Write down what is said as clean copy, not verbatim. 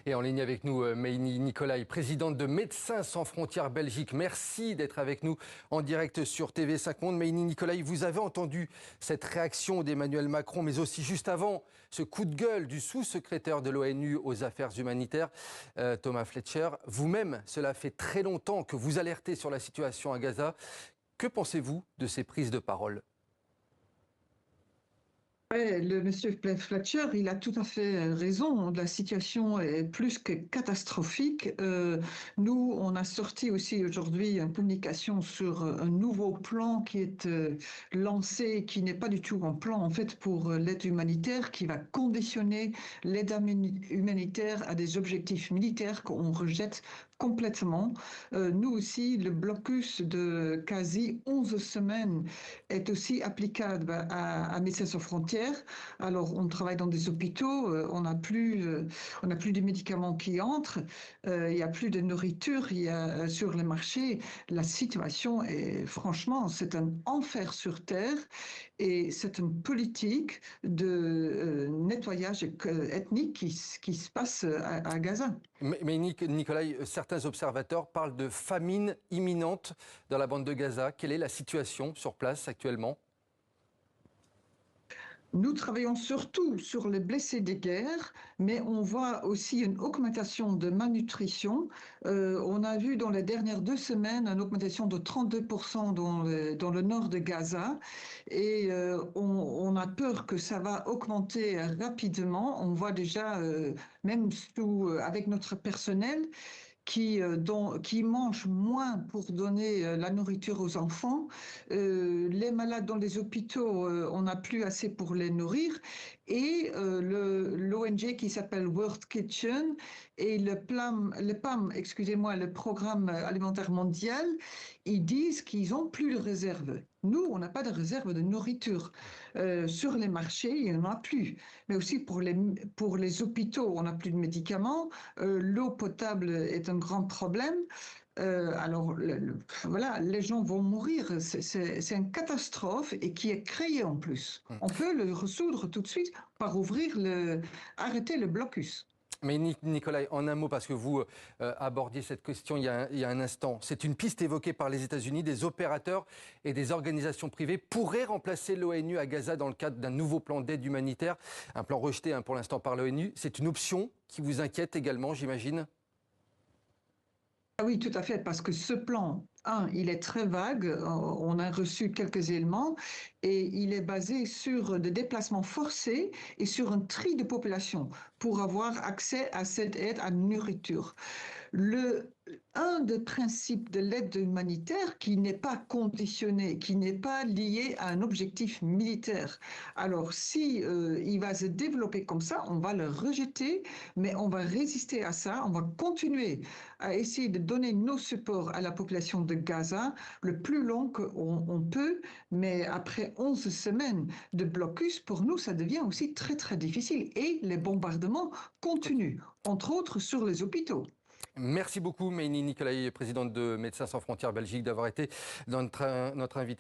Et en ligne avec nous, Meini Nicolaï, présidente de Médecins sans frontières Belgique. Merci d'être avec nous en direct sur TV5 Monde. Meini Nicolaï, vous avez entendu cette réaction d'Emmanuel Macron, mais aussi juste avant, ce coup de gueule du sous-secrétaire de l'ONU aux affaires humanitaires, Thomas Fletcher. Vous-même, cela fait très longtemps que vous alertez sur la situation à Gaza. Que pensez-vous de ces prises de parole ? Ouais, le monsieur Fletcher, il a tout à fait raison. La situation est plus que catastrophique. Nous, on a sorti aussi aujourd'hui une communication sur un nouveau plan qui est lancé, qui n'est pas du tout un plan en fait pour l'aide humanitaire, qui va conditionner l'aide humanitaire à des objectifs militaires qu'on rejette complètement. Nous aussi, le blocus de quasi 11 semaines est aussi applicable à Médecins sans frontières. Alors, on travaille dans des hôpitaux, on n'a plus de médicaments qui entrent, il n'y a plus de nourriture, il y a sur les marchés. La situation est, franchement, c'est un enfer sur terre et c'est une politique de nettoyage ethnique qui se passe à Gaza. Mais Nicolaï, certains observateurs parlent de famine imminente dans la bande de Gaza. Quelle est la situation sur place actuellement ? Nous travaillons surtout sur les blessés des guerres, mais on voit aussi une augmentation de malnutrition. On a vu dans les dernières 2 semaines une augmentation de 32% dans le nord de Gaza et on a peur que ça va augmenter rapidement. On voit déjà, même avec notre personnel, qui mangent moins pour donner la nourriture aux enfants. Les malades dans les hôpitaux, on n'a plus assez pour les nourrir. Et l'ONG qui s'appelle World Kitchen et le PAM, excusez-moi, le Programme alimentaire mondial, ils disent qu'ils n'ont plus de réserve. Nous, on n'a pas de réserve de nourriture. Sur les marchés, il n'y en a plus. Mais aussi pour les hôpitaux, on n'a plus de médicaments. L'eau potable est un grand problème. Alors, voilà, les gens vont mourir. C'est une catastrophe et qui est créée en plus. On peut le résoudre tout de suite par arrêter le blocus. Mais Nicolaï, en un mot, parce que vous abordiez cette question il y a un instant, c'est une piste évoquée par les États-Unis. Des opérateurs et des organisations privées pourraient remplacer l'ONU à Gaza dans le cadre d'un nouveau plan d'aide humanitaire. Un plan rejeté pour l'instant par l'ONU. C'est une option qui vous inquiète également, j'imagine ? Ah oui, tout à fait, parce que ce plan, il est très vague. On a reçu quelques éléments et il est basé sur des déplacements forcés et sur un tri de population pour avoir accès à cette aide à nourriture. Un des principes de l'aide humanitaire qui n'est pas conditionné, qui n'est pas lié à un objectif militaire. Alors, si il va se développer comme ça, on va le rejeter, mais on va résister à ça, on va continuer à essayer de donner nos supports à la population de Gaza le plus long qu'on peut, mais après 11 semaines de blocus, pour nous, ça devient aussi très, très difficile. Et les bombardements continuent, entre autres sur les hôpitaux. Merci beaucoup, Meini Nicolaï, présidente de Médecins sans frontières Belgique, d'avoir été notre invité.